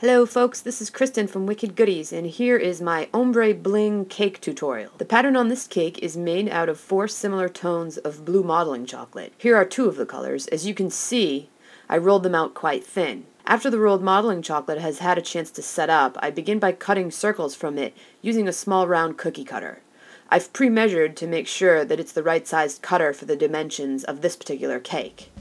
Hello folks, this is Kristen from Wicked Goodies, and here is my Ombre Bling cake tutorial. The pattern on this cake is made out of 4 similar tones of blue modeling chocolate. Here are 2 of the colors. As you can see, I rolled them out quite thin. After the rolled modeling chocolate has had a chance to set up, I begin by cutting circles from it using a small round cookie cutter. I've pre-measured to make sure that it's the right sized cutter for the dimensions of this particular cake.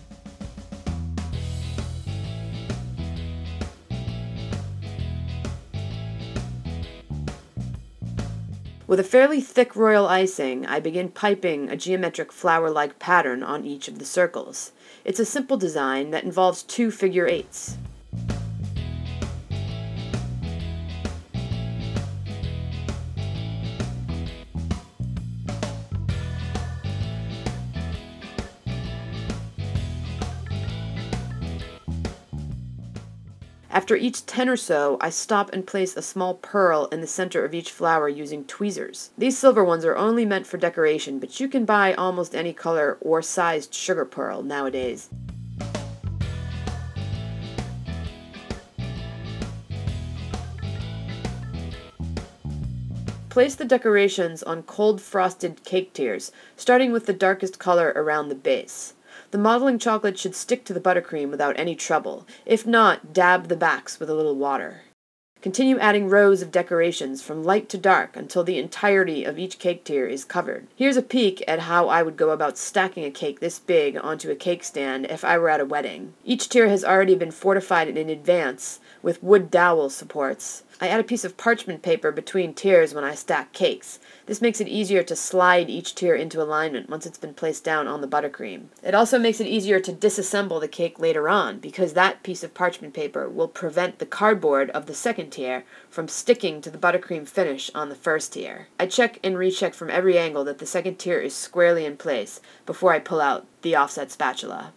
With a fairly thick royal icing, I begin piping a geometric flower-like pattern on each of the circles. It's a simple design that involves 2 figure 8s. After each 10 or so, I stop and place a small pearl in the center of each flower using tweezers. These silver ones are only meant for decoration, but you can buy almost any color or sized sugar pearl nowadays. Place the decorations on cold frosted cake tiers, starting with the darkest color around the base. The modeling chocolate should stick to the buttercream without any trouble. If not, dab the backs with a little water. Continue adding rows of decorations from light to dark until the entirety of each cake tier is covered. Here's a peek at how I would go about stacking a cake this big onto a cake stand if I were at a wedding. Each tier has already been fortified in advance with wood dowel supports. I add a piece of parchment paper between tiers when I stack cakes. This makes it easier to slide each tier into alignment once it's been placed down on the buttercream. It also makes it easier to disassemble the cake later on, because that piece of parchment paper will prevent the cardboard of the second tier from sticking to the buttercream finish on the first tier. I check and recheck from every angle that the second tier is squarely in place before I pull out the offset spatula.